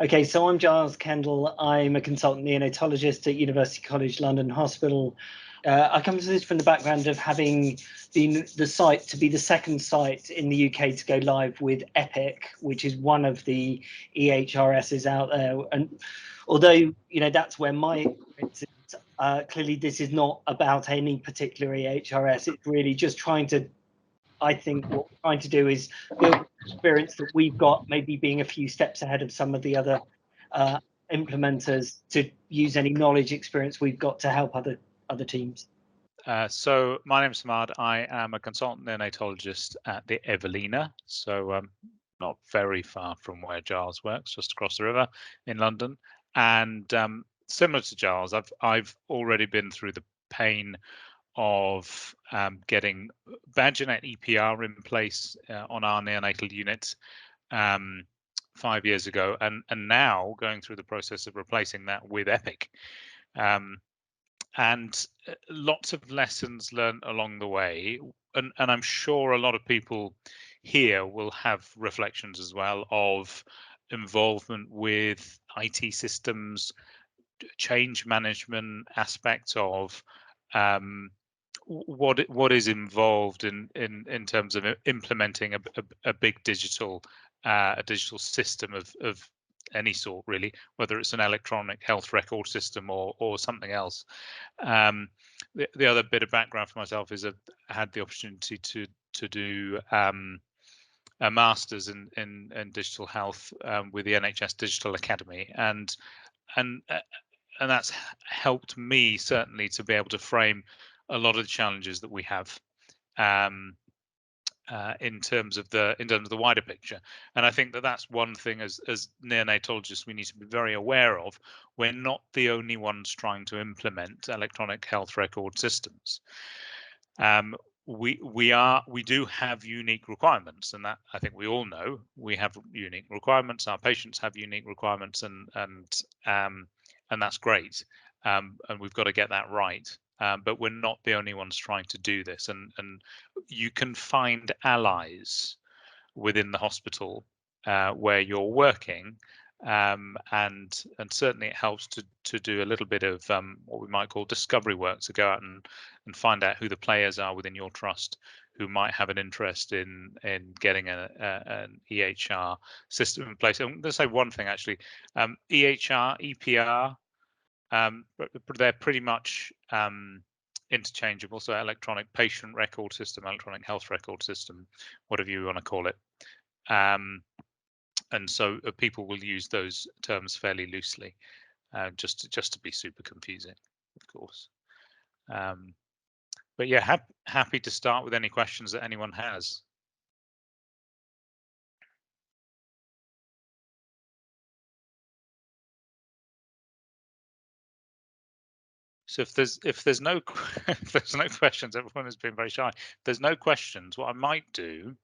Okay, so I'm Giles Kendall. I'm a consultant neonatologist at University College London Hospital. I come to this from the background of having been the site to be the second site in the UK to go live with Epic, which is one of the EHRSs out there. And although, that's where my experience is, clearly this is not about any particular EHRS. It's really just trying to, I think what we're trying to do is build experience that we've got, maybe being a few steps ahead of some of the other implementers, to use any knowledge experience we've got to help other teams. So my name is Hammad. I am a consultant neonatologist at the Evelina, so not very far from where Giles works, just across the river in London. And similar to Giles, I've already been through the pain of getting BadgerNet EPR in place on our neonatal unit 5 years ago, and now going through the process of replacing that with Epic. And lots of lessons learned along the way, and I'm sure a lot of people here will have reflections as well of involvement with IT systems, change management aspects of what is involved in terms of implementing a big digital system of any sort, really, whether it's an electronic health record system or something else. The other bit of background for myself is I had the opportunity to do a master's in digital health with the NHS Digital Academy, and that's helped me certainly to be able to frame a lot of the challenges that we have in terms of the wider picture. And I think that that's one thing as neonatologists we need to be very aware of. We're not the only ones trying to implement electronic health record systems. We do have unique requirements, and that I think we all know we have unique requirements. Our patients have unique requirements, and that's great. And we've got to get that right. But we're not the only ones trying to do this, and you can find allies within the hospital where you're working, and certainly it helps to do a little bit of what we might call discovery work, to go out and find out who the players are within your trust who might have an interest in getting an EHR system in place. I'm going to say one thing actually, EHR, EPR, they're pretty much interchangeable. So electronic patient record system, electronic health record system, whatever you want to call it. And so people will use those terms fairly loosely, just to be super confusing, of course. But yeah, happy to start with any questions that anyone has. So if there's no questions, everyone has been very shy. If there's no questions, what I might do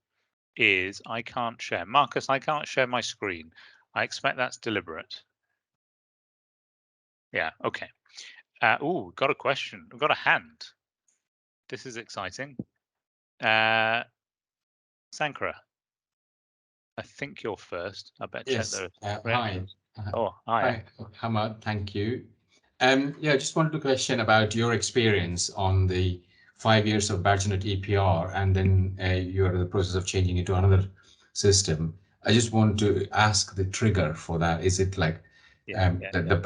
is I can't share. Marcus, I can't share my screen. I expect that's deliberate. Yeah, okay. Oh, got a question. We've got a hand. This is exciting. Sankara, I think you're first. I bet. Yes. Hi. Oh, hi. Hi, Hammad. Thank you. Yeah, I just wanted to question about your experience on the 5 years of BadgerNet EPR, and then you're in the process of changing it to another system. I just want to ask the trigger for that. Is it like the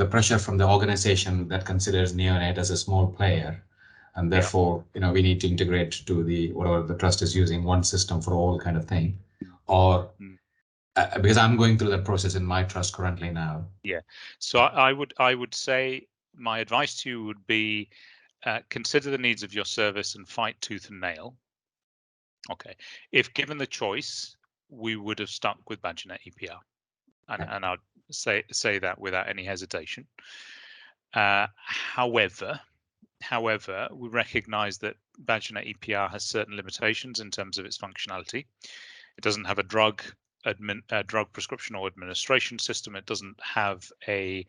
pressure from the organization that considers neonate as a small player, and therefore we need to integrate to the whatever the trust is using, one system for all kind of thing, or because I'm going through that process in my trust currently now. Yeah, so I would say my advice to you would be consider the needs of your service and fight tooth and nail. Okay, if given the choice, we would have stuck with BadgerNet EPR, and I'd say that without any hesitation. However, we recognise that BadgerNet EPR has certain limitations in terms of its functionality. It doesn't have a drug prescription or administration system. It doesn't have a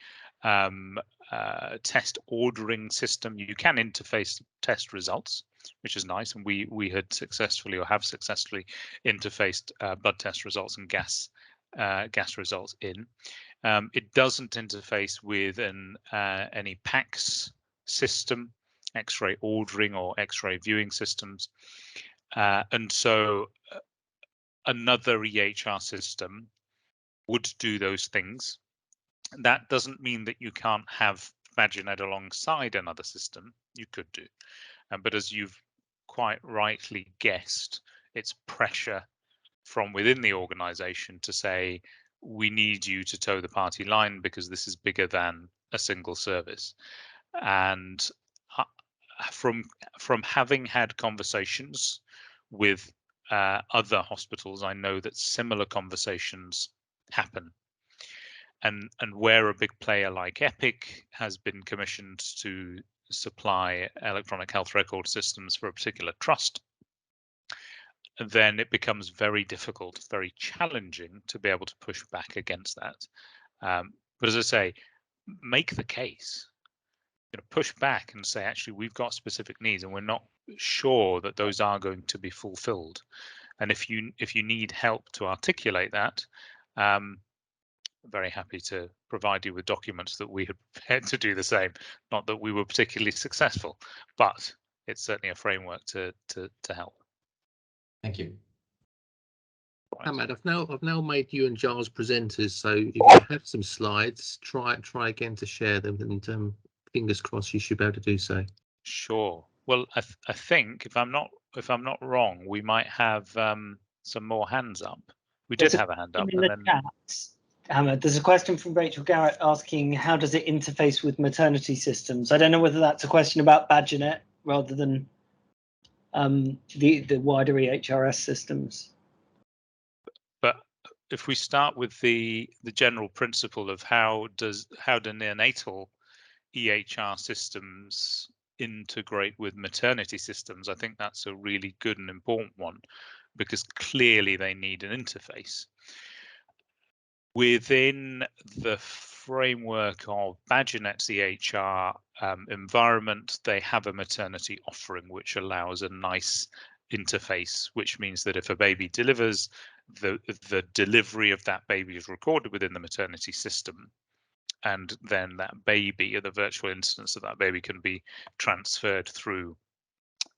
test ordering system. You can interface test results, which is nice, and we had successfully or have successfully interfaced blood test results and gas results in. It doesn't interface with any PACS system, X-ray ordering or X-ray viewing systems. And so another EHR system would do those things. That doesn't mean that you can't have BadgerNet alongside another system. You could do. But as you've quite rightly guessed, it's pressure from within the organization to say, we need you to toe the party line because this is bigger than a single service. And from having had conversations with other hospitals, I know that similar conversations happen. And where a big player like Epic has been commissioned to supply electronic health record systems for a particular trust, then it becomes very difficult, very challenging to be able to push back against that. But as I say, make the case. Push back and say, actually, we've got specific needs and we're not sure that those are going to be fulfilled. And if you need help to articulate that, very happy to provide you with documents that we had prepared to do the same. Not that we were particularly successful, but it's certainly a framework to help. Thank you. Right. Hammad, I've now made you and Giles presenters, so if you have some slides, try again to share them, and fingers crossed you should be able to do so. Sure. Well, I think if I'm not wrong, we might have some more hands up. We did have a hand up. In the chat, Hammad, there's a question from Rachel Garrett asking, how does it interface with maternity systems? I don't know whether that's a question about BadgerNet rather than the wider EHRS systems. But if we start with the general principle of how do neonatal EHR systems integrate with maternity systems, I think that's a really good and important one, because clearly they need an interface. Within the framework of BadgerNet's EHR environment, they have a maternity offering which allows a nice interface, which means that if a baby delivers, the delivery of that baby is recorded within the maternity system, and then that baby, or the virtual instance of that baby, can be transferred through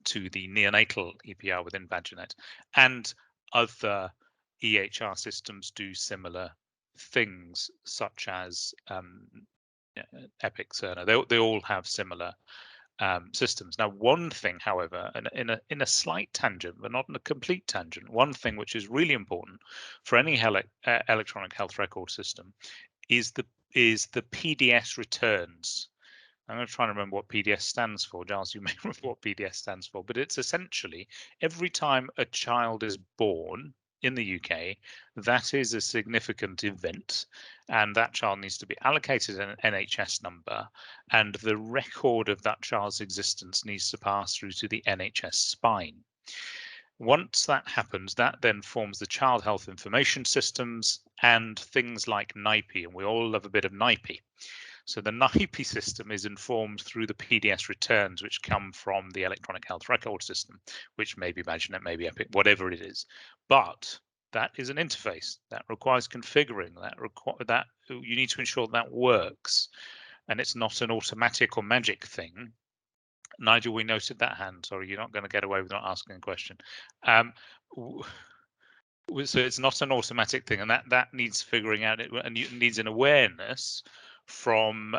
to the neonatal EPR within BadgerNet. And other EHR systems do similar things, such as Epic, Cerner. They all have similar systems. Now, one thing, however, and in a slight tangent, but not in a complete tangent, one thing which is really important for any electronic health record system is the PDS returns. I'm going to try and remember what PDS stands for. Giles, you may remember what PDS stands for, but it's essentially every time a child is born in the UK, that is a significant event, and that child needs to be allocated an NHS number, and the record of that child's existence needs to pass through to the NHS spine. Once that happens, that then forms the child health information systems and things like NIPE, and we all love a bit of NIPE. So the NIPE system is informed through the PDS returns, which come from the electronic health record system, which may be BadgerNet, maybe Epic, whatever it is. But that is an interface that requires configuring. That you need to ensure that works, and it's not an automatic or magic thing. Nigel, we noted that hand. Sorry, you're not going to get away with not asking a question. So it's not an automatic thing, and that needs figuring out, and it needs an awareness from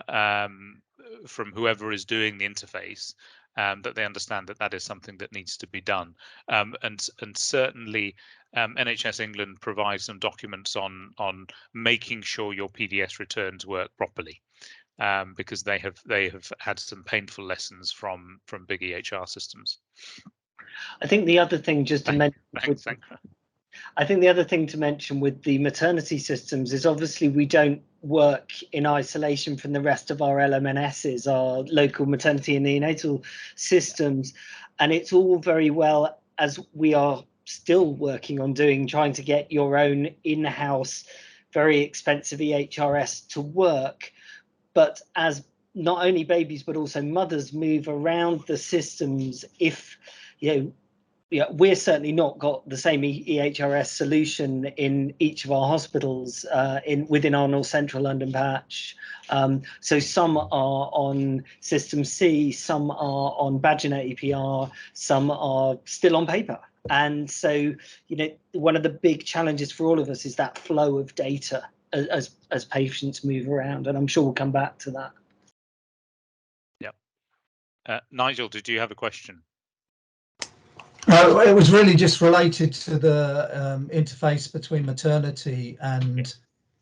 whoever is doing the interface, that they understand that is something that needs to be done. And certainly NHS England provides some documents on making sure your PDS returns work properly, because they have had some painful lessons from big EHR systems. I think the other thing just to mention, I think the other thing to mention with the maternity systems is obviously we don't work in isolation from the rest of our LMNSs, our local maternity and neonatal systems, and it's all very well, as we are still working on doing, trying to get your own in-house very expensive EHRS to work. But as not only babies but also mothers move around the systems, if yeah, we're certainly not got the same EHRS solution in each of our hospitals within our North Central London patch. So some are on System C, some are on BadgerNet EPR, some are still on paper. And so, one of the big challenges for all of us is that flow of data as patients move around. And I'm sure we'll come back to that. Yep. Nigel, did you have a question? It was really just related to the interface between maternity and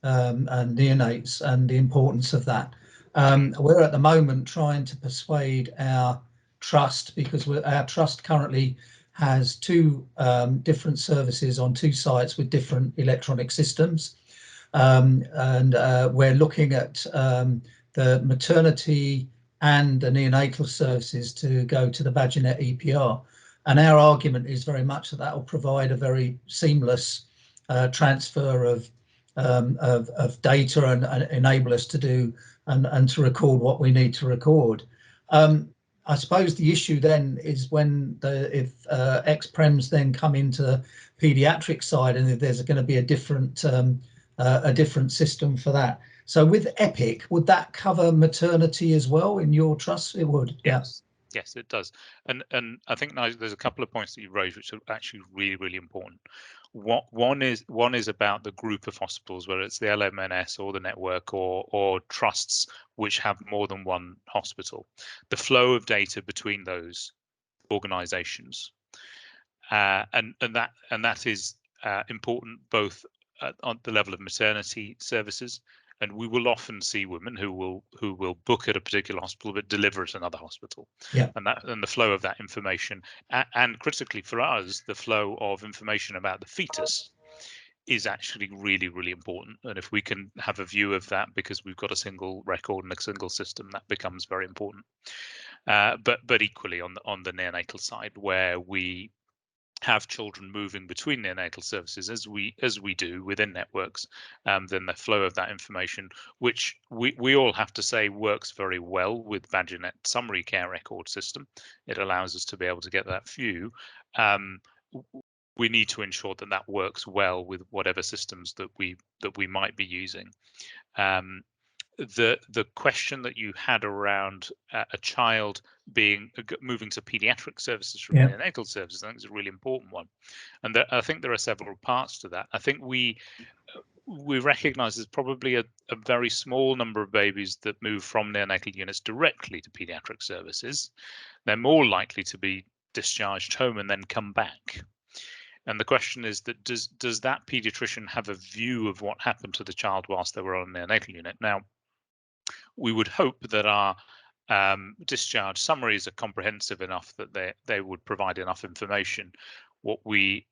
neonates and the importance of that. We're at the moment trying to persuade our trust, because our trust currently has two different services on two sites with different electronic systems. And we're looking at the maternity and the neonatal services to go to the BadgerNet EPR. And our argument is very much that that will provide a very seamless transfer of data and enable us to do and to record what we need to record. I suppose the issue then is when if ex-prems then come into the paediatric side, and if there's going to be a different system for that. So with Epic, would that cover maternity as well in your trust? It would. Yes. Yes, it does. And I think there's a couple of points that you raised which are actually really, really important. One is about the group of hospitals, whether it's the LMNS or the network or trusts which have more than one hospital. The flow of data between those organizations, and that is important both on the level of maternity services. And we will often see women who will book at a particular hospital but deliver at another hospital. Yeah. And the flow of that information, and critically for us, the flow of information about the fetus is actually really, really important. And if we can have a view of that, because we've got a single record and a single system, that becomes very important. But equally on the neonatal side, where we have children moving between neonatal services as we do within networks, then the flow of that information, which we all have to say works very well with BadgerNet summary care record system. It allows us to be able to get that view. We need to ensure that that works well with whatever systems that we might be using. The question that you had around a child moving to paediatric services from neonatal services, I think is a really important one, and I think there are several parts to that. I think we recognise there's probably a very small number of babies that move from neonatal units directly to paediatric services. They're more likely to be discharged home and then come back. And the question is that does that paediatrician have a view of what happened to the child whilst they were on a neonatal unit? Now, we would hope that our discharge summaries are comprehensive enough that they would provide enough information. What we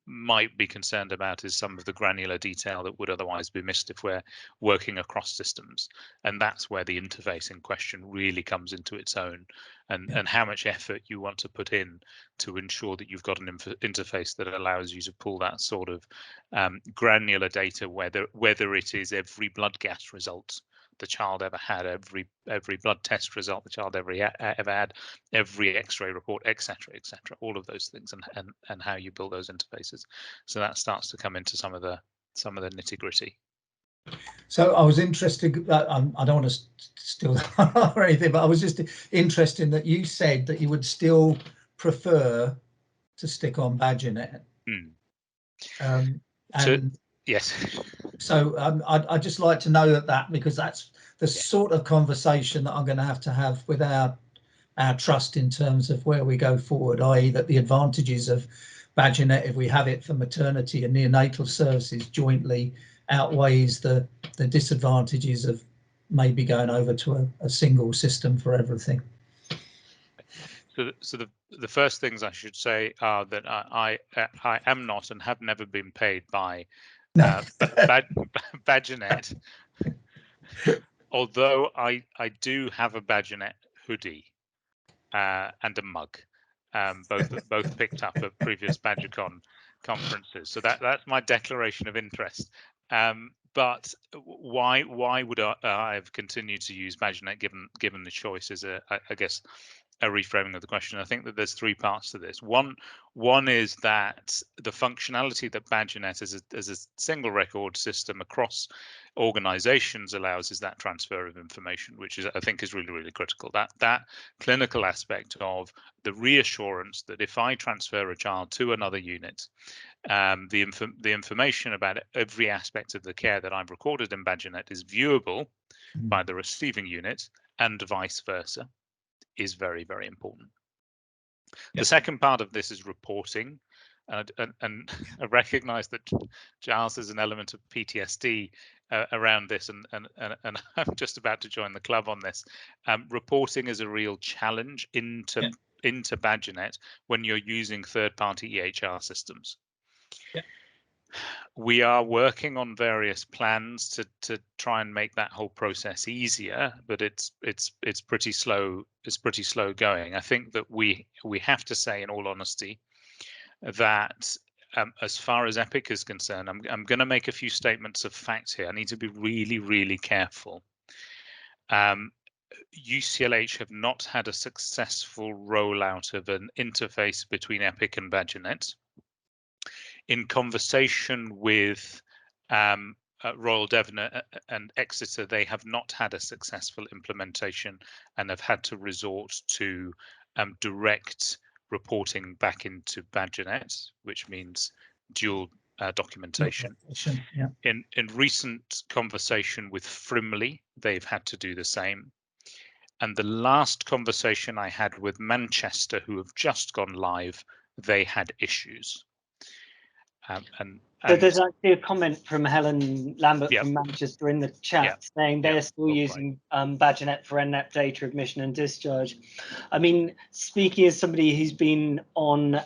might be concerned about is some of the granular detail that would otherwise be missed if we're working across systems, and that's where the interfacing question really comes into its own, and how much effort you want to put in to ensure that you've got an interface that allows you to pull that sort of granular data, whether it is every blood gas result the child ever had, every blood test result the child ever had, every X-ray report, etc., all of those things, and how you build those interfaces. So that starts to come into some of the nitty-gritty. So I was interested. I don't want to steal or anything, but I was just interested that you said that you would still prefer to stick on BadgerNet. Yes. So I'd just like to know that because that's the sort of conversation that I'm going to have with our trust in terms of where we go forward, i.e. that the advantages of BadgerNet, if we have it for maternity and neonatal services jointly, outweighs the disadvantages of maybe going over to a single system for everything. So the first things I should say are that I am not and have never been paid by BadgerNet, although I do have a BadgerNet hoodie and a mug, both picked up at previous BadgerCon conferences. So that's my declaration of interest. But why would I have continued to use BadgerNet given the choice is I guess reframing of the question. I think that there's three parts to this. One is that the functionality that BadgerNet as a single record system across organizations allows is that transfer of information, which is, I think, is really, really critical. That clinical aspect of the reassurance that if I transfer a child to another unit, the information about every aspect of the care that I've recorded in BadgerNet is viewable by the receiving unit, and vice versa, is very, very important. Yep. The second part of this is reporting, and I recognise that Giles has an element of PTSD around this, and I'm just about to join the club on this. Reporting is a real challenge into BadgerNet when you're using third-party EHR systems. Yep. We are working on various plans to try and make that whole process easier, but it's pretty slow. It's pretty slow going. I think that we have to say, in all honesty, that as far as EPIC is concerned, I'm going to make a few statements of fact here. I need to be really, really careful. UCLH have not had a successful rollout of an interface between EPIC and BadgerNet. In conversation with Royal Devon and Exeter, they have not had a successful implementation and have had to resort to direct reporting back into BadgerNet, which means dual documentation. Yeah. In recent conversation with Frimley, they've had to do the same. And the last conversation I had with Manchester, who have just gone live, they had issues. So there's actually a comment from Helen Lambert from Manchester in the chat saying they're still using BadgerNet for NNAP data admission and discharge. I mean, speaking as somebody who's been on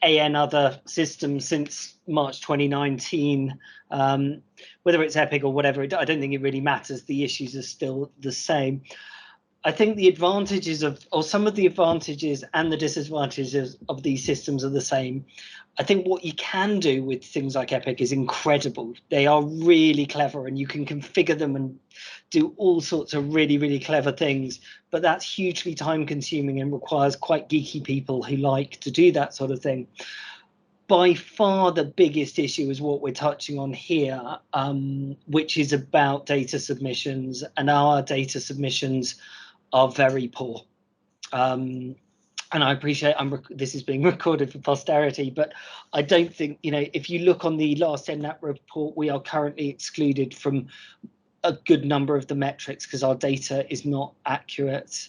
other systems since March 2019, whether it's EPIC or whatever, I don't think it really matters. The issues are still the same. I think the advantages or some of the advantages and the disadvantages of these systems are the same. I think what you can do with things like EPIC is incredible. They are really clever, and you can configure them and do all sorts of really, really clever things. But that's hugely time consuming and requires quite geeky people who like to do that sort of thing. By far the biggest issue is what we're touching on here, which is about data submissions, and our data submissions are very poor. And I appreciate this is being recorded for posterity, but I don't think, if you look on the last NNAP report, we are currently excluded from a good number of the metrics because our data is not accurate.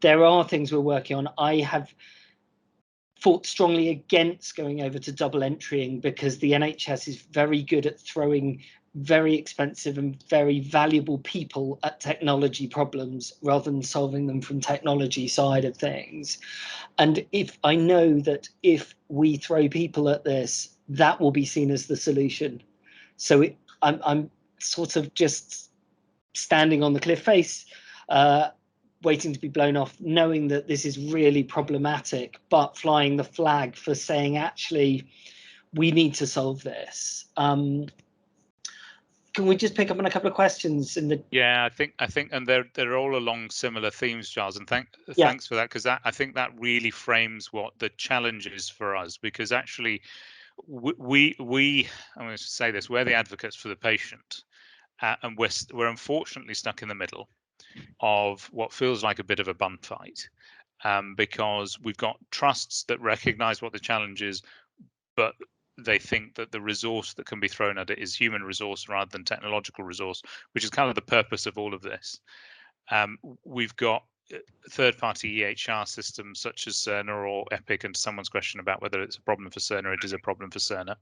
There are things we're working on. I have fought strongly against going over to double entrying because the NHS is very good at throwing very expensive and very valuable people at technology problems rather than solving them from technology side of things. And if I know that if we throw people at this, that will be seen as the solution. So I'm sort of just standing on the cliff face, waiting to be blown off, knowing that this is really problematic, but flying the flag for saying, actually, we need to solve this. Can we just pick up on a couple of questions in the? Yeah, I think, and they're all along similar themes, Giles. And thanks for that, because I think that really frames what the challenge is for us. Because actually, I'm going to say this: we're the advocates for the patient, and we're unfortunately stuck in the middle of what feels like a bit of a bun fight, because we've got trusts that recognise what the challenge is, but they think that the resource that can be thrown at it is human resource rather than technological resource, which is kind of the purpose of all of this. We've got third-party EHR systems such as Cerner or EPIC, and someone's question about whether it's a problem for Cerner, it is a problem for Cerner.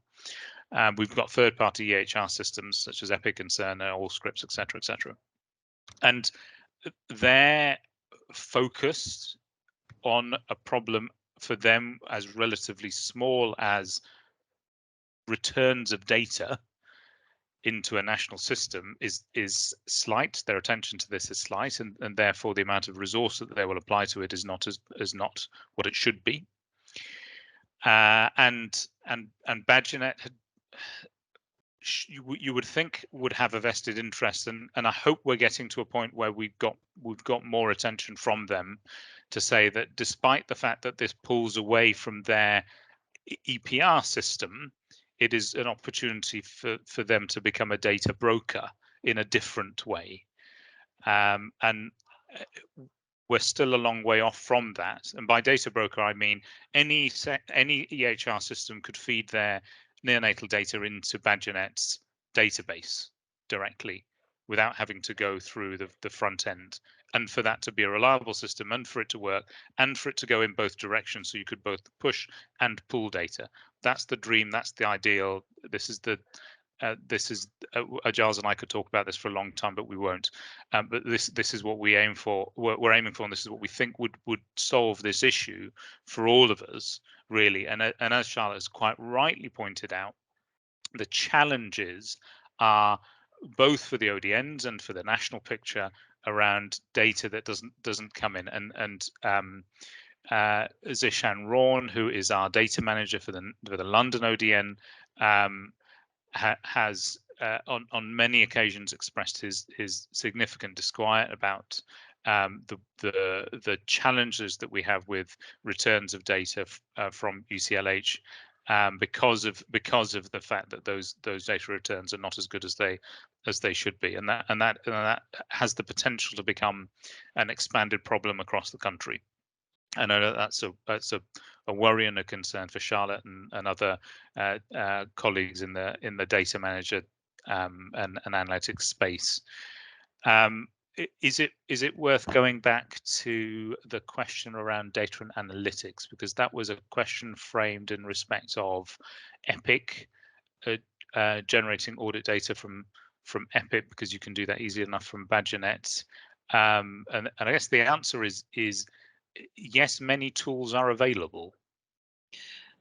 We've got third-party EHR systems such as EPIC and Cerner, Allscripts, etc., etc. And they're focused on a problem for them as relatively small as returns of data into a national system is slight. Their attention to this is slight, and therefore the amount of resource that they will apply to it is not what it should be. And BadgerNet you would think would have a vested interest, and I hope we're getting to a point where we've got more attention from them to say that despite the fact that this pulls away from their EPR system, it is an opportunity for them to become a data broker in a different way. And we're still a long way off from that. And by data broker, I mean any EHR system could feed their neonatal data into BadgerNet's database directly without having to go through the front end. And for that to be a reliable system, and for it to work, and for it to go in both directions, so you could both push and pull data. That's the dream. That's the ideal. This is Giles and I could talk about this for a long time, but we won't. But this is what we aim for. We're aiming for, and this is what we think would solve this issue for all of us, really. And as Charlotte has quite rightly pointed out, the challenges are both for the ODNs and for the national picture around data that doesn't come in. And Zishan Rawn, who is our data manager for the London ODN, has on many occasions expressed his significant disquiet about the challenges that we have with returns of data from UCLH, because of the fact that those data returns are not as good as they should be, and that has the potential to become an expanded problem across the country. I know that that's a worry and a concern for Charlotte and other colleagues in the data manager and analytics space. Is it worth going back to the question around data and analytics, because that was a question framed in respect of EPIC generating audit data from EPIC, because you can do that easy enough from BadgerNet, and I guess the answer is yes, many tools are available.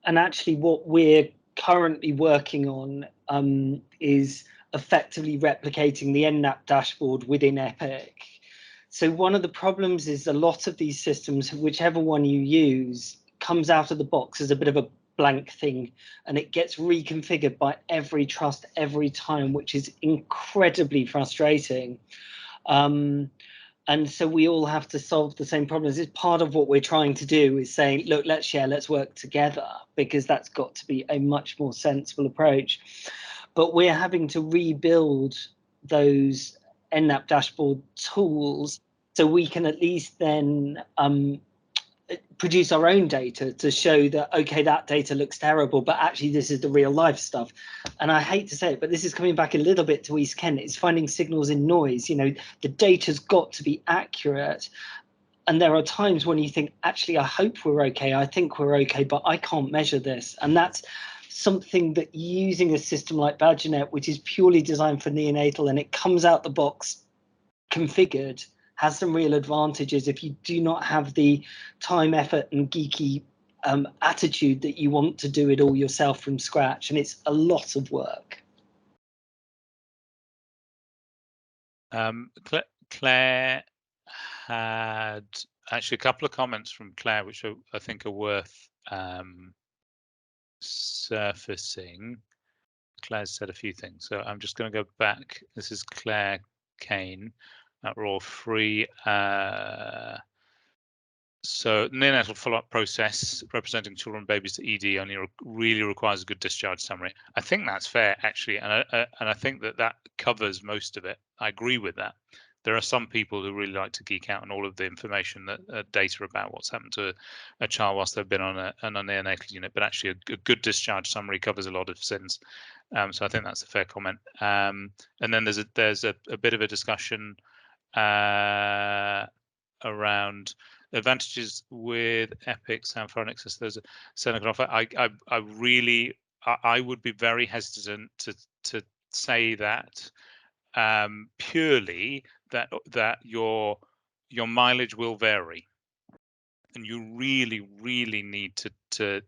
And actually what we're currently working on is effectively replicating the NNAP dashboard within EPIC. So one of the problems is a lot of these systems, whichever one you use, comes out of the box as a bit of a blank thing, and it gets reconfigured by every trust every time, which is incredibly frustrating. And so we all have to solve the same problems. It's part of what we're trying to do, is saying, look, let's share, let's work together, because that's got to be a much more sensible approach. But we're having to rebuild those NNAP dashboard tools so we can at least then produce our own data to show that, okay, that data looks terrible, but actually this is the real life stuff. And I hate to say it, but this is coming back a little bit to East Kent. It's finding signals in noise. You know, the data's got to be accurate. And there are times when you think, actually, I hope we're okay. I think we're okay, but I can't measure this. And that's something that using a system like BadgerNet, which is purely designed for neonatal, and it comes out the box configured, has some real advantages if you do not have the time, effort and geeky attitude that you want to do it all yourself from scratch. And it's a lot of work. Claire had actually a couple of comments from Claire, which I think are worth surfacing. Claire said a few things, so I'm just going to go back. This is Claire Kane at Raw Free. So neonatal follow-up process representing children and babies to ED only really requires a good discharge summary. I think that's fair, actually, and I think that covers most of it. I agree with that. There are some people who really like to geek out on all of the information, that data about what's happened to a child whilst they've been on a neonatal unit, but actually a good discharge summary covers a lot of sins. So I think that's a fair comment. And then there's a bit of a discussion around advantages with EPIC, Sanphonics. There's a Senegal. I would be very hesitant to say that purely that your mileage will vary, and you really need to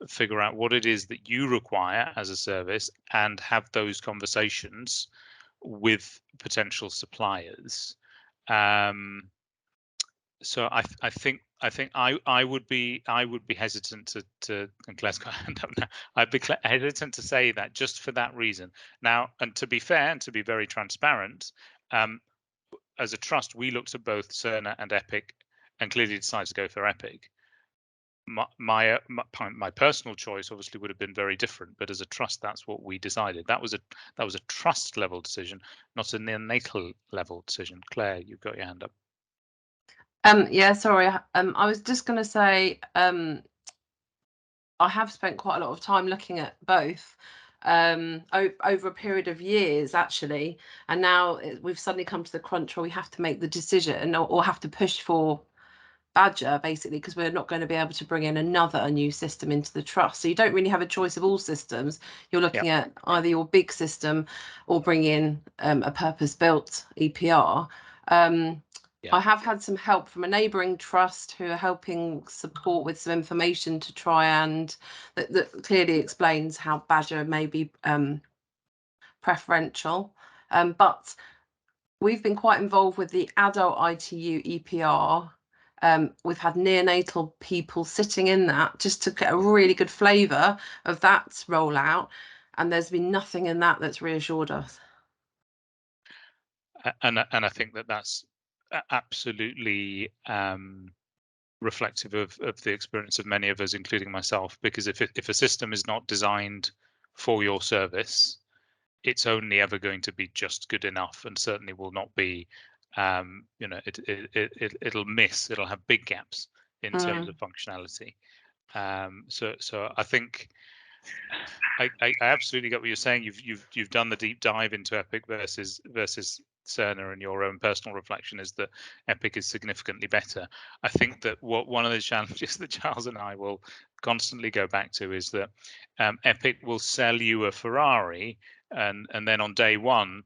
figure out what it is that you require as a service and have those conversations with potential suppliers. So I think I would be hesitant to and Claire's got a hand up now. I'd be hesitant to say that just for that reason. Now, and to be fair and to be very transparent, as a trust, we looked at both Cerner and EPIC and clearly decide to go for Epic. My personal choice obviously would have been very different, but as a trust, that's what we decided. That was a trust level decision, not a neonatal level decision. Claire, you've got your hand up. Yeah, sorry. I was just going to say I have spent quite a lot of time looking at both over a period of years, actually, and now we've suddenly come to the crunch where we have to make the decision or have to push for Badger, basically, because we're not going to be able to bring in another new system into the trust. So you don't really have a choice of all systems. You're looking at either your big system or bring in a purpose-built EPR. I have had some help from a neighbouring trust who are helping support with some information to try and that clearly explains how Badger may be preferential. But we've been quite involved with the adult ITU EPR. We've had neonatal people sitting in that just to get a really good flavour of that rollout, and there's been nothing in that that's reassured us. And I think that's absolutely reflective of the experience of many of us, including myself, because if a system is not designed for your service, it's only ever going to be just good enough, and certainly will not be it'll have big gaps in terms of functionality. So I think I absolutely get what you're saying. You've done the deep dive into Epic versus Cerner, and your own personal reflection is that Epic is significantly better. I think that one of the challenges that Giles and I will constantly go back to is that Epic will sell you a Ferrari, and then on day one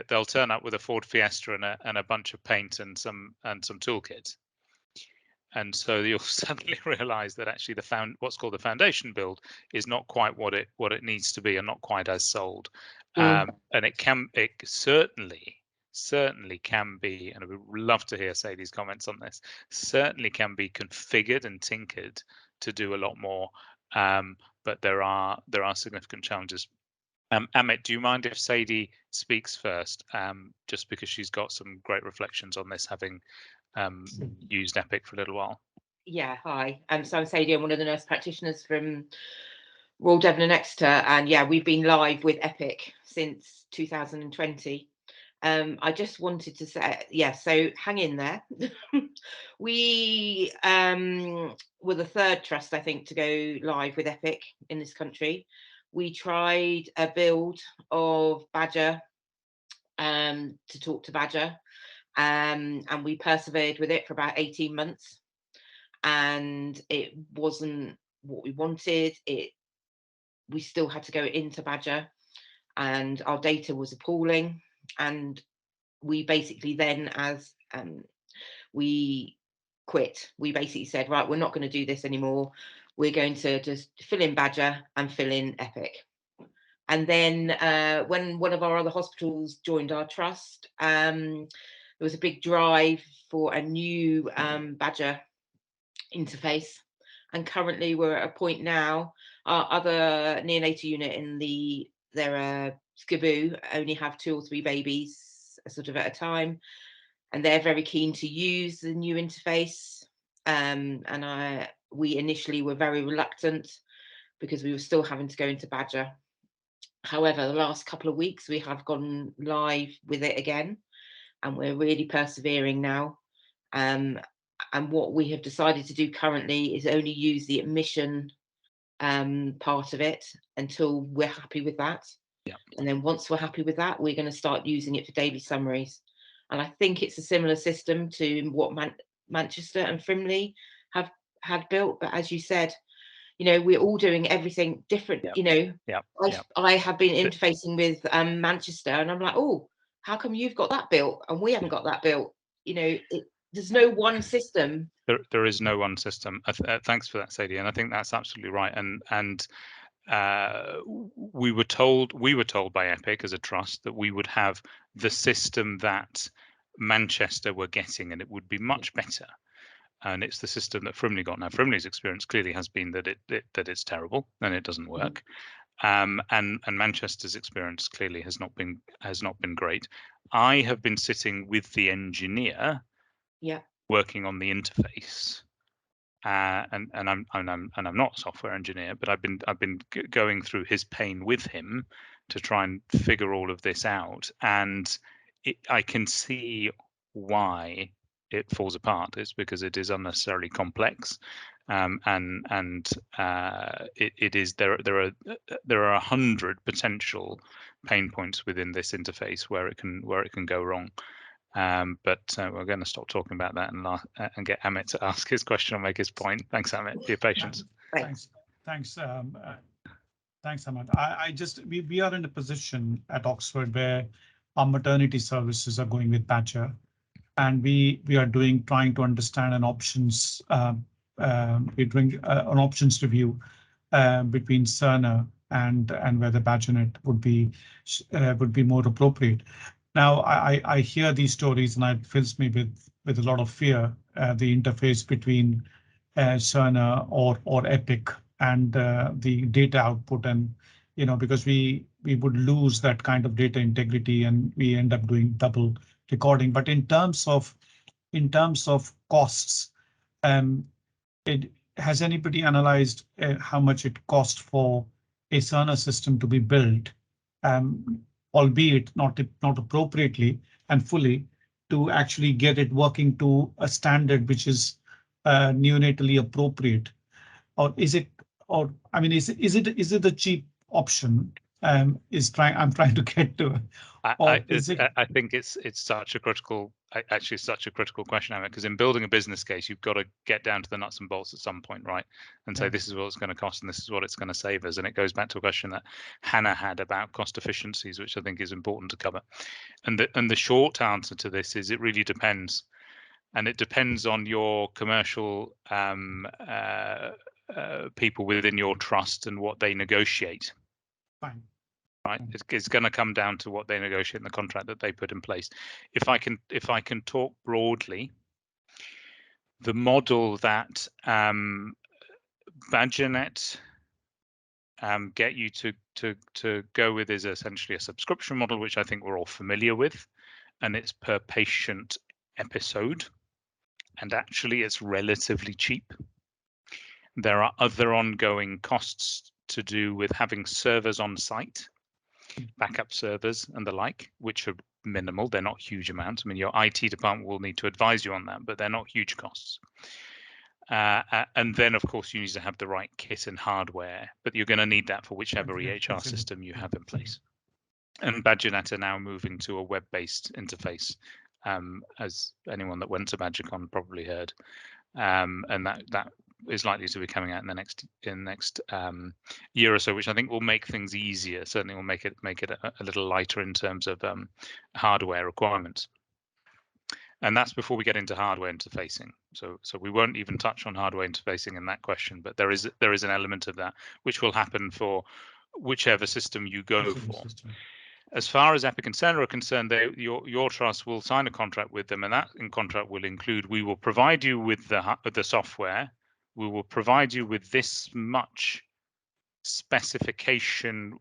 they'll turn up with a Ford Fiesta and a bunch of paint and some toolkits. And so you'll suddenly realise that actually what's called the foundation build is not quite what it needs to be, and not quite as sold. And it certainly can be, and I would love to hear Sadie's comments on this. Certainly can be configured and tinkered to do a lot more, but there are significant challenges. Amit, do you mind if Sadie speaks first, just because she's got some great reflections on this, having used Epic for a little while? Yeah, hi. So I'm Sadie. I'm one of the nurse practitioners from Royal Devon and Exeter, and yeah, we've been live with Epic since 2020. I just wanted to say, so hang in there. We were the third trust, I think, to go live with Epic in this country. We tried a build of Badger to talk to Badger, and we persevered with it for about 18 months, and it wasn't what we wanted. We still had to go into Badger, and our data was appalling. And we basically then, as we quit, we basically said, right, we're not going to do this anymore. We're going to just fill in Badger and fill in Epic. And then when one of our other hospitals joined our trust, there was a big drive for a new Badger interface. And currently we're at a point now, our other neonatal unit in their SCBU only have 2 or 3 babies sort of at a time, and they're very keen to use the new interface. And we initially were very reluctant because we were still having to go into Badger. However, the last couple of weeks we have gone live with it again, and we're really persevering now. And what we have decided to do currently is only use the admission part of it until we're happy with that. Yeah. And then once we're happy with that, we're going to start using it for daily summaries. And I think it's a similar system to what Manchester and Frimley have had built. But as you said, we're all doing everything different. I have been interfacing with Manchester, and I'm like, oh, how come you've got that built and we haven't got that built? There's no one system. There is no one system. Thanks for that, Sadie, and I think that's absolutely right. And we were told by Epic as a trust that we would have the system that Manchester were getting, and it would be much better. And it's the system that Frimley got. Now, Frimley's experience clearly has been that it's terrible and it doesn't work. And Manchester's experience clearly has not been great. I have been sitting with the engineer working on the interface. And I'm not a software engineer, but I've been going through his pain with him to try and figure all of this out, and I can see why it falls apart. It's because it is unnecessarily complex, and it is there are 100 potential pain points within this interface where it can go wrong. But we're going to stop talking about that and get Hammad to ask his question or make his point. Thanks, Hammad, for your patience. Thanks, Hammad. We are in a position at Oxford where our maternity services are going with Badger, and we are trying to understand an options. We're doing an options review between Cerner and whether BadgerNet would be more appropriate. Now, I hear these stories and it fills me with a lot of fear, the interface between Cerner or Epic and the data output, and because we would lose that kind of data integrity and we end up doing double recording. But in terms of costs, has anybody analyzed how much it costs for a Cerner system to be built? Albeit not appropriately and fully, to actually get it working to a standard which is neonatally appropriate, or is it? Or I mean, is it a cheap option? I'm trying to get to. I think it's such a critical, question, Hammad, because in building a business case, you've got to get down to the nuts and bolts at some point, right? And say, this is what it's going to cost and this is what it's going to save us. And it goes back to a question that Hannah had about cost efficiencies, which I think is important to cover. And the short answer to this is it really depends. And it depends on your commercial people within your trust and what they negotiate. Fine. Right, it's going to come down to what they negotiate in the contract that they put in place. If I can talk broadly, the model that BadgerNet get you to go with is essentially a subscription model, which I think we're all familiar with, and it's per patient episode, and actually it's relatively cheap. There are other ongoing costs to do with having servers on site, backup servers and the like, which are minimal. They're not huge amounts. I mean, your IT department will need to advise you on that, but they're not huge costs. And then, of course, you need to have the right kit and hardware, but you're going to need that for whichever EHR system you have in place. And BadgerNet are now moving to a web-based interface, as anyone that went to BadgerCon probably heard, and that is likely to be coming out in the next year or so, which I think will make things easier. Certainly will make it a little lighter in terms of hardware requirements. And that's before we get into hardware interfacing. So we won't even touch on hardware interfacing in that question, but there is an element of that which will happen for whichever system you go for. As far as Epic and Cerner are concerned, your trust will sign a contract with them, and that contract will include, we will provide you with the software. We will provide you with this much specification,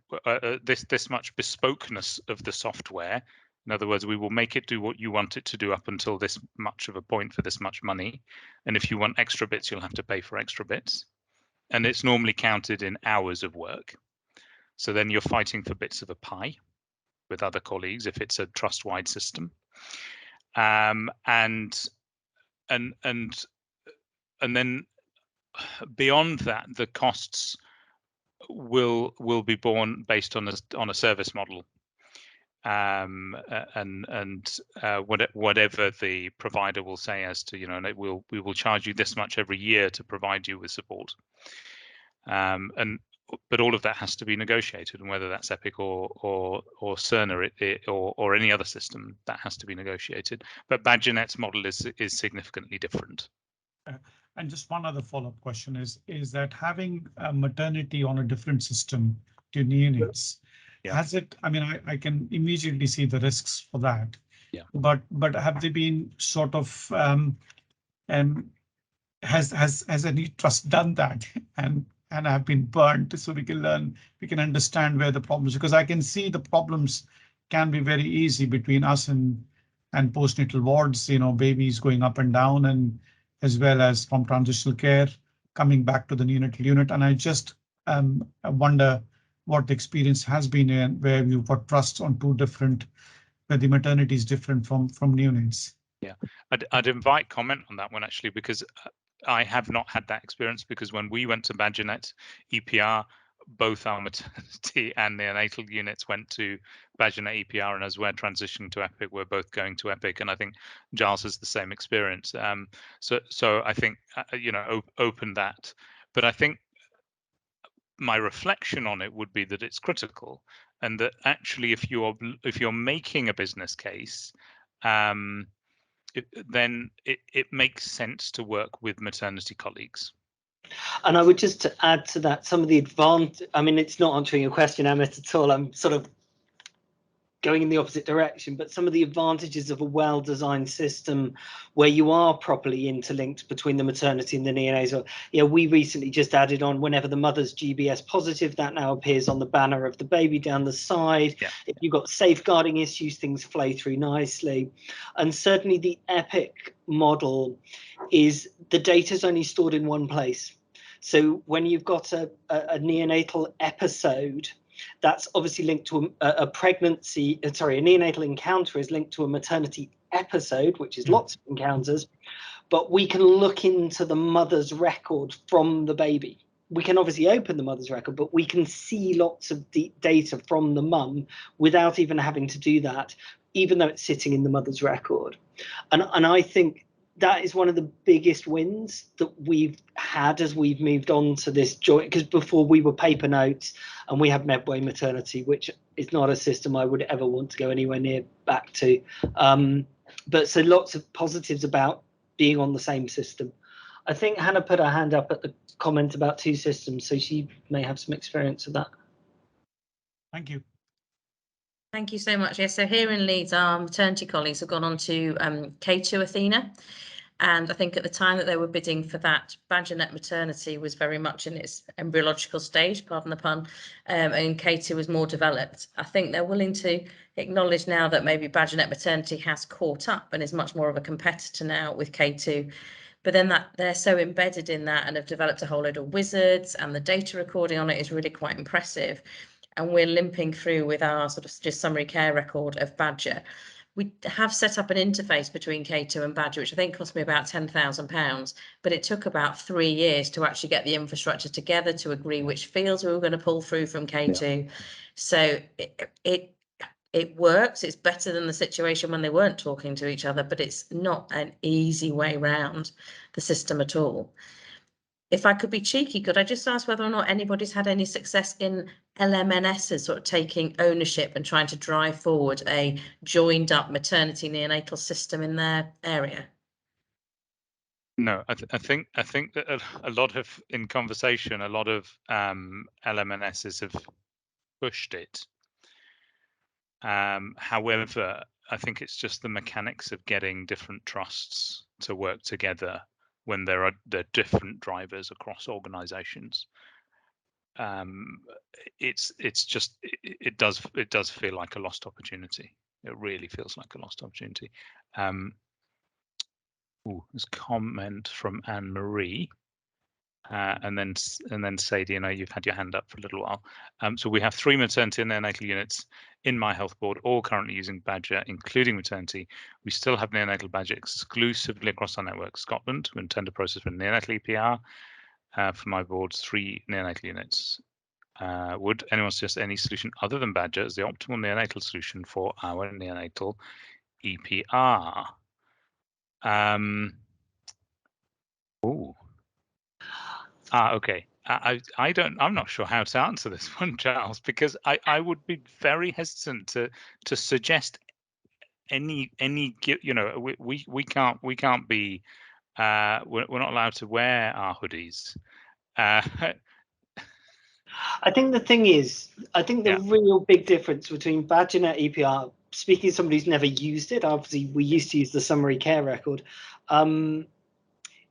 this much bespokeness of the software. In other words, we will make it do what you want it to do up until this much of a point for this much money. And if you want extra bits, you'll have to pay for extra bits. And it's normally counted in hours of work. So then you're fighting for bits of a pie with other colleagues if it's a trust-wide system. And then beyond that, the costs will be borne based on a service model, whatever the provider will say as to, and we will charge you this much every year to provide you with support. But all of that has to be negotiated, and whether that's Epic or Cerner or any other system, that has to be negotiated. But BadgerNet's model is significantly different. And just one other follow-up question is that having maternity on a different system to neonates, has it? I mean, I can immediately see the risks for that. Yeah. But have they been sort of has any trust done that and have been burnt, so we can learn, we can understand where the problems, because I can see the problems can be very easy between us and and postnatal wards, babies going up and down, and as well as from transitional care coming back to the neonatal unit. And I just wonder what the experience has been in where you've got trusts on two different, where the maternity is different from neonates. Yeah, I'd invite comment on that one actually, because I have not had that experience, because when we went to BadgerNet EPR, both our maternity and neonatal units went to BadgerNet EPR, and as we're transitioning to Epic, we're both going to Epic, and I think Giles has the same experience. So I think open that, but I think my reflection on it would be that it's critical, and that actually if you're making a business case, then it makes sense to work with maternity colleagues. And I would just to add to that, some of the advantage, I mean, it's not answering your question, Hammad, at all. I'm sort of going in the opposite direction, but some of the advantages of a well-designed system where you are properly interlinked between the maternity and the neonatal. We recently just added on, whenever the mother's GBS positive, that now appears on the banner of the baby down the side. Yeah. If you've got safeguarding issues, things flow through nicely. And certainly the Epic model is the data is only stored in one place. So when you've got a neonatal episode, that's obviously linked to a pregnancy, a neonatal encounter is linked to a maternity episode, which is lots of encounters, but we can look into the mother's record from the baby. We can obviously open the mother's record, but we can see lots of data from the mum without even having to do that, even though it's sitting in the mother's record. And I think that is one of the biggest wins that we've had as we've moved on to this joint, because before we were paper notes and we had Medway maternity, which is not a system I would ever want to go anywhere near back to. But so lots of positives about being on the same system. I think Hannah put her hand up at the comment about two systems, so she may have some experience of that. Thank you. Thank you so much. Yes, so here in Leeds, our maternity colleagues have gone on to K2 Athena. And I think at the time that they were bidding for that, BadgerNet maternity was very much in its embryological stage, pardon the pun, and K2 was more developed. I think they're willing to acknowledge now that maybe BadgerNet maternity has caught up and is much more of a competitor now with K2. But then that they're so embedded in that and have developed a whole load of wizards, and the data recording on it is really quite impressive. And we're limping through with our sort of just summary care record of Badger. We have set up an interface between K2 and Badger, which I think cost me about £10,000, but it took about 3 years to actually get the infrastructure together to agree which fields we were going to pull through from K2. Yeah. So it works. It's better than the situation when they weren't talking to each other, but it's not an easy way round the system at all. If I could be cheeky, could I just ask whether or not anybody's had any success in LMNSs sort of taking ownership and trying to drive forward a joined up maternity neonatal system in their area? No, I think that a lot of, in conversation, a lot of LMNSs have pushed it. However, I think it's just the mechanics of getting different trusts to work together when there are different drivers across organizations. It does feel like a lost opportunity. It really feels like a lost opportunity. There's a comment from Anne Marie, and then Sadie, you've had your hand up for a little while. So we have 3 maternity and neonatal units in my health board, all currently using Badger, including maternity. We still have neonatal Badger exclusively across our network. Scotland, we intend to process for neonatal EPR. For my board's 3 neonatal units. Would anyone suggest any solution other than Badger as the optimal neonatal solution for our neonatal EPR? Okay. I'm not sure how to answer this one, Giles, because I would be very hesitant to suggest any we can't be we're not allowed to wear our hoodies. I think the thing is, the real big difference between BadgerNet EPR, speaking as somebody who's never used it, obviously we used to use the summary care record,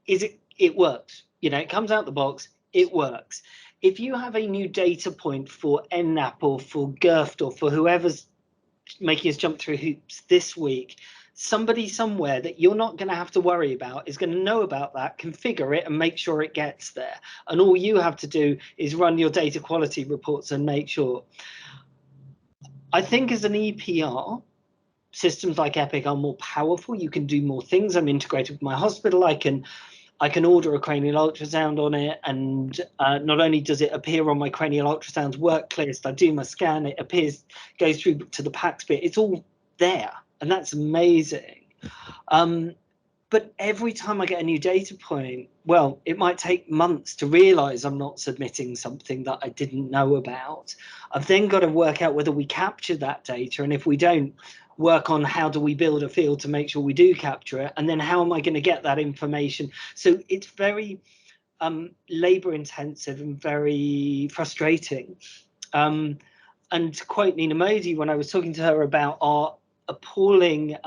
is it works. It comes out the box, it works. If you have a new data point for NNAP or for GIRFT or for whoever's making us jump through hoops this week, somebody somewhere that you're not going to have to worry about is going to know about that, configure it, and make sure it gets there. And all you have to do is run your data quality reports and make sure. I think as an EPR, systems like Epic are more powerful. You can do more things. I'm integrated with my hospital. I can order a cranial ultrasound on it, and not only does it appear on my cranial ultrasound's work list, I do my scan, it appears, goes through to the PACS bit. It's all there, and that's amazing. But every time I get a new data point, well, it might take months to realize I'm not submitting something that I didn't know about. I've then got to work out whether we capture that data, and if we don't, work on how do we build a field to make sure we do capture it, and then how am I going to get that information? So it's very labor intensive and very frustrating. And to quote Nina Modi, when I was talking to her about our appalling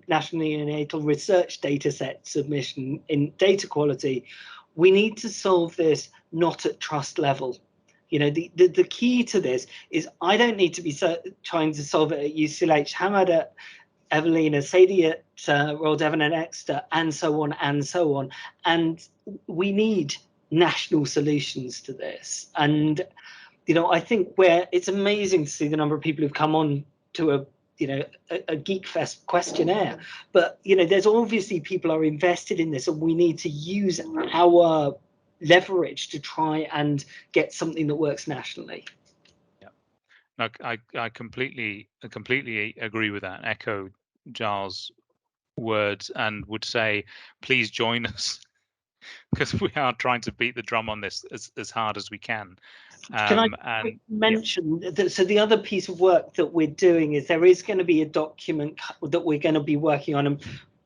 national neonatal research data set submission in data quality, we need to solve this not at trust level. You know, the key to this is I don't need to be trying to solve it at UCLH, Hammad at Evelina, Sadie at Royal Devon and Exeter, and so on and so on. And we need national solutions to this. And, you know, I think where it's amazing to see the number of people who've come on to a Geek Fest questionnaire, but, you know, there's obviously people are invested in this, and we need to use our leverage to try and get something that works nationally. Yeah, no, I completely agree with that. Echo Giles' words and would say, please join us, because we are trying to beat the drum on this as hard as we can. Can I mention that? So the other piece of work that we're doing is there is going to be a document that we're going to be working on, and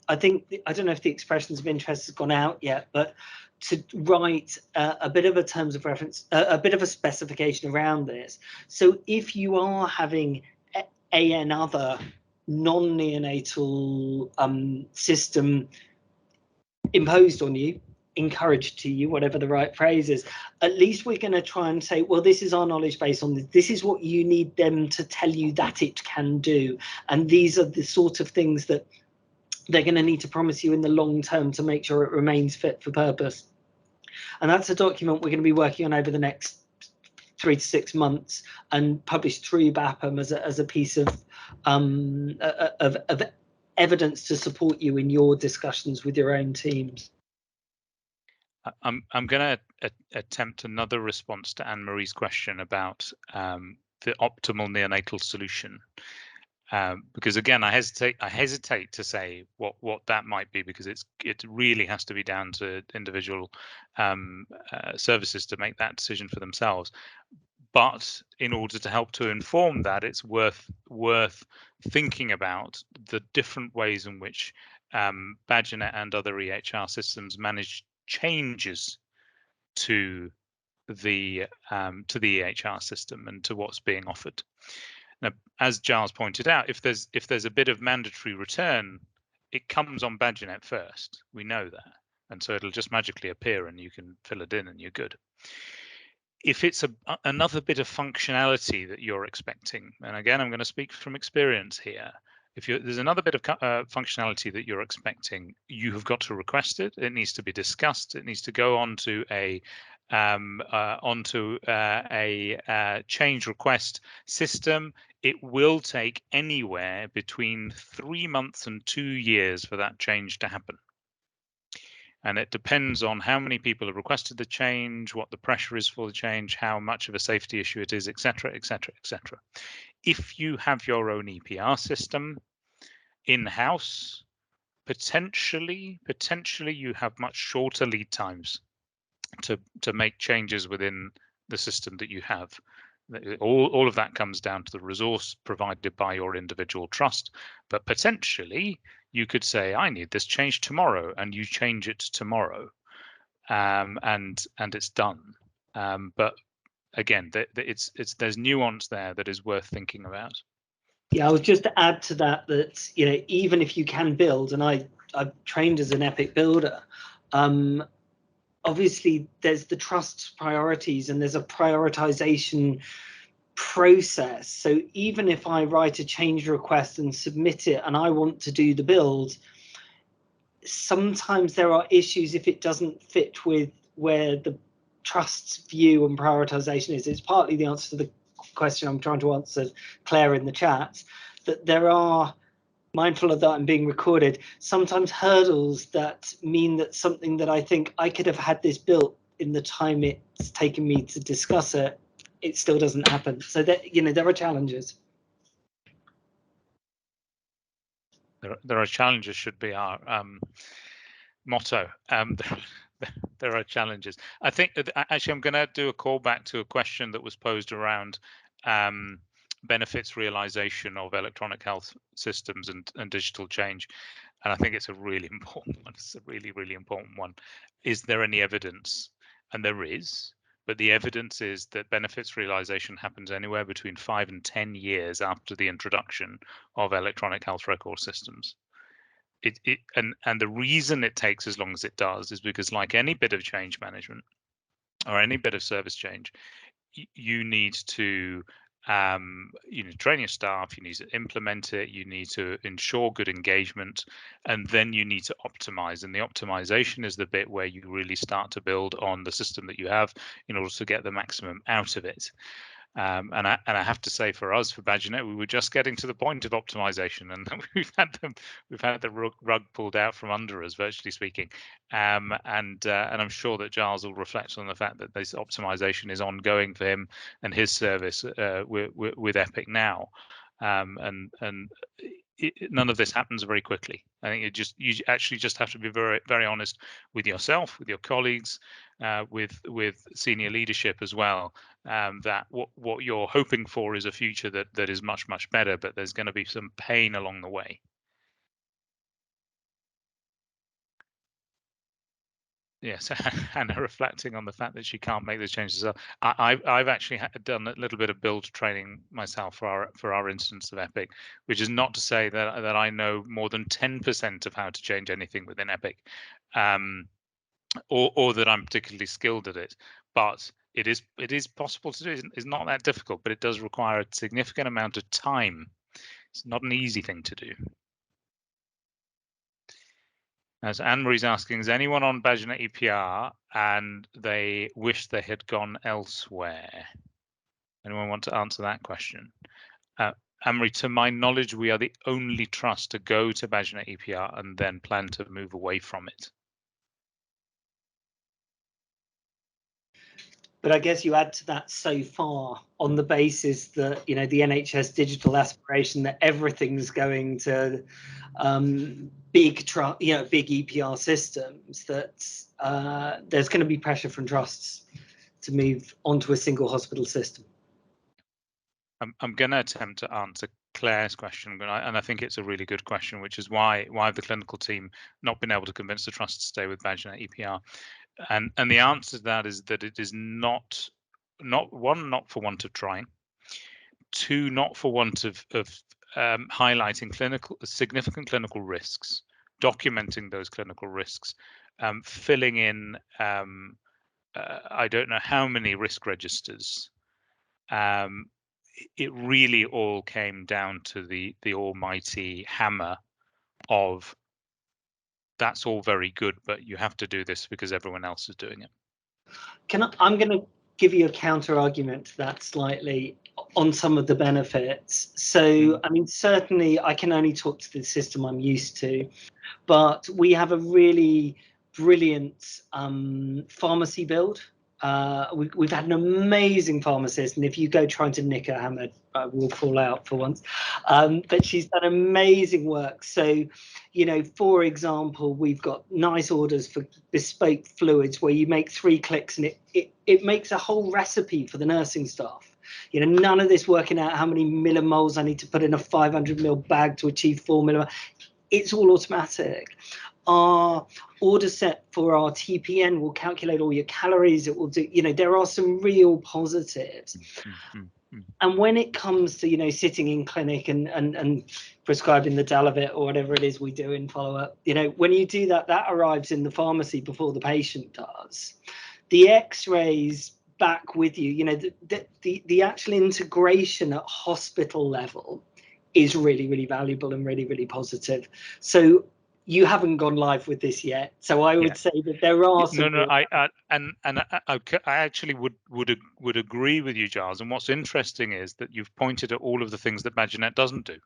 I think, I don't know if the expressions of interest has gone out yet, but to write a bit of a terms of reference, a bit of a specification around this. So if you are having another non-neonatal system imposed on you, encouraged to you, whatever the right phrase is, at least we're going to try and say, well, this is our knowledge base on this. This is what you need them to tell you that it can do. And these are the sort of things that they're going to need to promise you in the long term to make sure it remains fit for purpose. And that's a document we're going to be working on over the next 3 to 6 months and published through BAPM as a piece of evidence to support you in your discussions with your own teams. I'm going to attempt another response to Anne-Marie's question about the optimal neonatal solution. Because again, I hesitate to say what that might be, because it really has to be down to individual services to make that decision for themselves. But in order to help to inform that, it's worth thinking about the different ways in which BadgerNet and other EHR systems manage changes to the EHR system and to what's being offered. Now, as Giles pointed out, if there's a bit of mandatory return, it comes on BadgerNet first. We know that, and so it'll just magically appear, and you can fill it in, and you're good. If it's another bit of functionality that you're expecting, and again, I'm going to speak from experience here. If there's another bit of functionality that you're expecting, you have got to request it. It needs to be discussed. It needs to go onto a change request system. It will take anywhere between 3 months and 2 years for that change to happen. And it depends on how many people have requested the change, what the pressure is for the change, how much of a safety issue it is, etc., etc., etc. If you have your own EPR system in-house, potentially you have much shorter lead times to make changes within the system that you have. All of that comes down to the resource provided by your individual trust, but potentially you could say, I need this change tomorrow, and you change it tomorrow, and it's done. But again, there's nuance there that is worth thinking about. Yeah, I was just to add to that, you know, even if you can build, and I've trained as an Epic builder, obviously there's the trust priorities, and there's a prioritization process. So even if I write a change request and submit it and I want to do the build, sometimes there are issues if it doesn't fit with where the trust's view and prioritization is. It's partly the answer to the question I'm trying to answer, Claire, in the chat, that there are, mindful of that and being recorded, sometimes hurdles that mean that something that I think I could have had this built in the time it's taken me to discuss it, it still doesn't happen. So that, you know, there are challenges. There are challenges should be our motto. There are challenges. I think actually I'm going to do a call back to a question that was posed around benefits realization of electronic health systems and digital change. And I think it's a really important one. It's a really, really important one. Is there any evidence? And there is, but the evidence is that benefits realization happens anywhere between 5 and 10 years after the introduction of electronic health record systems. And the reason it takes as long as it does is because, like any bit of change management or any bit of service change, you need to train your staff, you need to implement it, you need to ensure good engagement, and then you need to optimize. And the optimization is the bit where you really start to build on the system that you have in order to get the maximum out of it. And I have to say, for us, for BadgerNet, we were just getting to the point of optimization, and we've had the rug pulled out from under us, virtually speaking. And I'm sure that Giles will reflect on the fact that this optimization is ongoing for him and his service with Epic now. None of this happens very quickly. I think you actually just have to be very, very honest with yourself, with your colleagues, with senior leadership as well. That what you're hoping for is a future that is much, much better, but there's going to be some pain along the way. Yes, Hannah reflecting on the fact that she can't make those changes. I've actually done a little bit of build training myself for our instance of Epic, which is not to say that I know more than 10% of how to change anything within Epic, or that I'm particularly skilled at it. But it is possible to do. It's not that difficult, but it does require a significant amount of time. It's not an easy thing to do. As Anne-Marie's asking, is anyone on BadgerNet EPR and they wish they had gone elsewhere? Anyone want to answer that question? Anne-Marie, to my knowledge, we are the only trust to go to BadgerNet EPR and then plan to move away from it. But I guess you add to that so far on the basis that, you know, the NHS digital aspiration that everything's going to big EPR systems, that there's going to be pressure from trusts to move onto a single hospital system. I'm going to attempt to answer Claire's question, and I think it's a really good question, which is why have the clinical team not been able to convince the trust to stay with BadgerNet EPR? And the answer to that is that it is not for want of trying, two, not for want of highlighting significant clinical risks, documenting those clinical risks, filling in I don't know how many risk registers. It really all came down to the almighty hammer of, that's all very good, but you have to do this because everyone else is doing it. I'm going to give you a counter argument to that slightly on some of the benefits. So, I mean, certainly I can only talk to the system I'm used to, but we have a really brilliant pharmacy build. We've had an amazing pharmacist, and if you go trying to nick her, Hammad will fall out for once. But she's done amazing work. So, you know, for example, we've got nice orders for bespoke fluids where you make 3 clicks and it makes a whole recipe for the nursing staff. You know, none of this working out how many millimoles I need to put in a 500 ml bag to achieve 4 millimoles. It's all automatic. Our order set for our TPN will calculate all your calories. It will do, you know, there are some real positives. And when it comes to, you know, sitting in clinic and prescribing the Dalavit or whatever it is we do in follow-up, you know, when you do that, that arrives in the pharmacy before the patient does. The x-rays back with you. You know, the actual integration at hospital level is really, really valuable and really, really positive. So you haven't gone live with this yet, so I would say that there are some. No, I actually would agree with you, Giles. And what's interesting is that you've pointed at all of the things that BadgerNet doesn't do.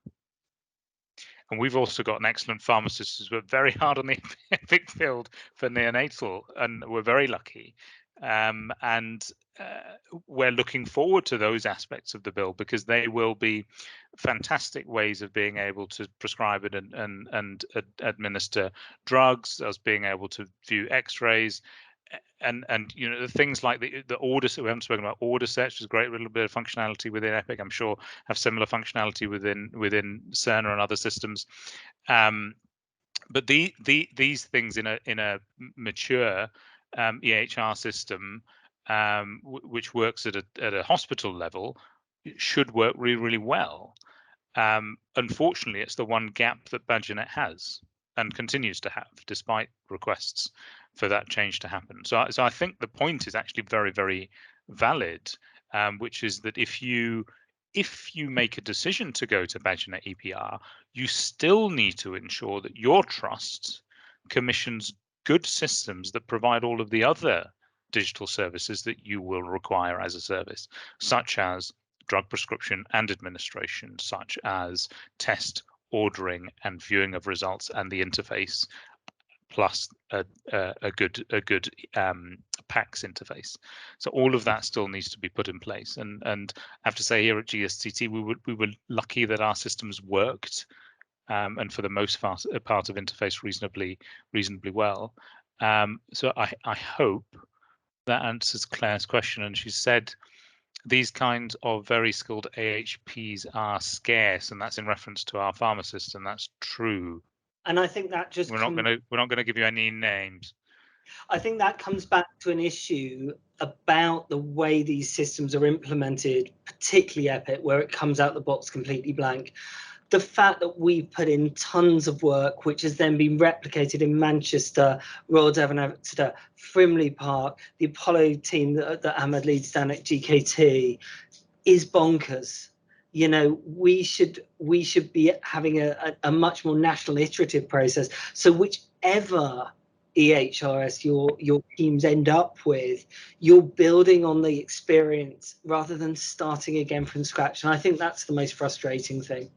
And we've also got an excellent pharmacist who's worked very hard on the EPIC field for neonatal, and we're very lucky. We're looking forward to those aspects of the bill, because they will be fantastic ways of being able to prescribe it and administer drugs, us being able to view X-rays, and you know, the things like the order set. We haven't spoken about order sets, which is a great little bit of functionality within EPIC. I'm sure have similar functionality within Cerner and other systems. But these things in a mature EHR system, which works at a hospital level, should work really, really well. Unfortunately, it's the one gap that BadgerNet has and continues to have, despite requests for that change to happen. So I think the point is actually very, very valid, which is that if you make a decision to go to BadgerNet EPR, you still need to ensure that your trust commissions good systems that provide all of the other digital services that you will require as a service, such as drug prescription and administration, such as test ordering and viewing of results and the interface, plus a good PACS interface. So all of that still needs to be put in place. And I have to say, here at GSCT, we were lucky that our systems worked, and for the most part of interface reasonably well. So I hope that answers Claire's question. And she said these kinds of very skilled AHPs are scarce, and that's in reference to our pharmacists, and that's true. And I think that just we're not going to give you any names. I think that comes back to an issue about the way these systems are implemented, particularly EPIC, where it comes out the box completely blank. The fact that we've put in tons of work, which has then been replicated in Manchester, Royal Devon Exeter, Frimley Park, the Apollo team that Hammad leads down at GKT, is bonkers. You know, we should be having a much more national iterative process. So whichever EHRS your teams end up with, you're building on the experience rather than starting again from scratch. And I think that's the most frustrating thing.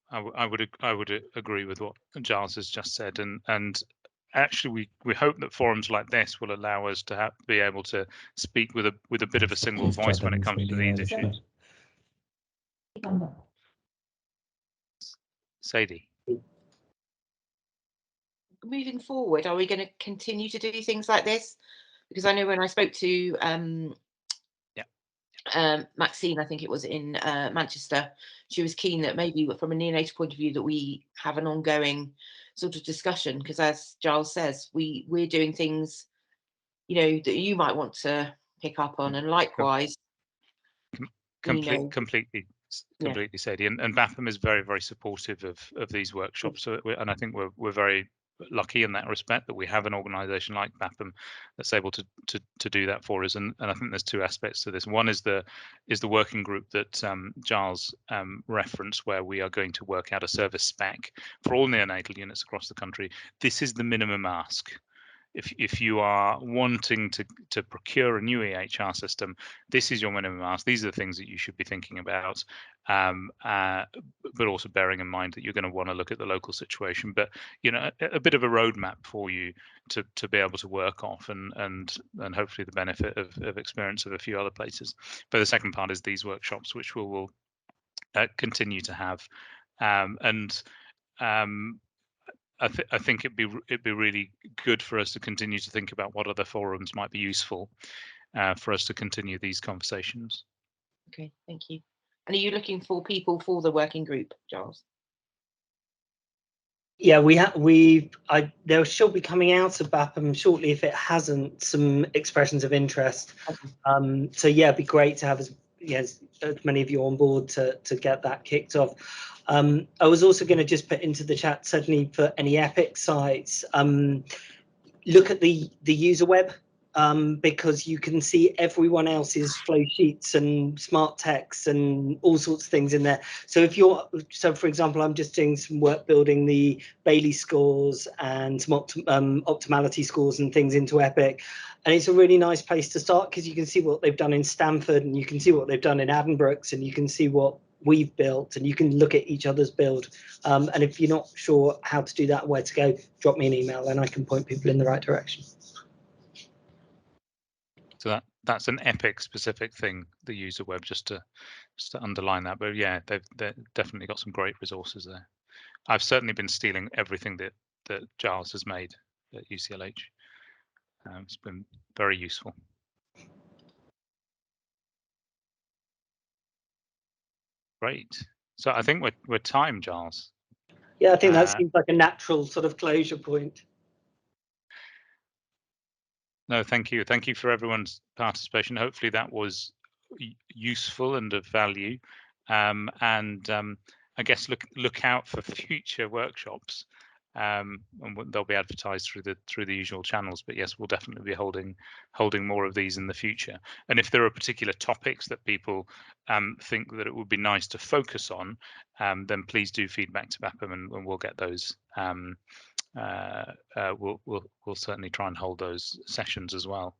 I would agree with what Giles has just said, and actually we hope that forums like this will allow us to be able to speak with a bit of a single voice when it comes to these issues. Sadie. Moving forward, are we going to continue to do things like this? Because I know when I spoke to Maxine, I think it was in Manchester, she was keen that maybe from a neonatal point of view that we have an ongoing sort of discussion, because as Giles says, we're doing things, you know, that you might want to pick up on, and likewise completely Sadie, and BAPM is very, very supportive of these workshops. So and I think we're very lucky in that respect that we have an organization like BAPM that's able to do that for us. And I think there's two aspects to this. One is the working group that Giles referenced, where we are going to work out a service spec for all neonatal units across the country. This is the minimum ask. If you are wanting to procure a new EHR system, this is your minimum ask. These are the things that you should be thinking about, but also bearing in mind that you're going to want to look at the local situation. But you know, a bit of a roadmap for you to be able to work off, and hopefully the benefit of experience of a few other places. But the second part is these workshops, which we will continue to have, I think it'd be really good for us to continue to think about what other forums might be useful for us to continue these conversations. Okay, thank you. And are you looking for people for the working group, Giles? Yeah, there should be coming out of BAPM shortly, if it hasn't, some expressions of interest. Okay. So yeah, it'd be great to have as many of you on board to get that kicked off. I was also going to just put into the chat, certainly for any EPIC sites, look at the user web, because you can see everyone else's flow sheets and smart texts and all sorts of things in there. So if you're, so for example, I'm just doing some work building the Bailey scores and some optimality scores and things into Epic. And it's a really nice place to start because you can see what they've done in Stanford and you can see what they've done in Addenbrooke's and you can see what we've built and you can look at each other's build. And if you're not sure how to do that, where to go, drop me an email and I can point people in the right direction. So that's an Epic specific thing, the user web, just to underline that. But yeah, they've definitely got some great resources there. I've certainly been stealing everything that Giles has made at UCLH. It's been very useful. Great. So I think we're timed, Giles. Yeah, I think that seems like a natural sort of closure point. No, thank you. Thank you for everyone's participation. Hopefully that was useful and of value. And I guess look out for future workshops. And they'll be advertised through the usual channels. But yes, we'll definitely be holding more of these in the future. And if there are particular topics that people think that it would be nice to focus on, then please do feedback to BAPM and we'll get those. We'll certainly try and hold those sessions as well.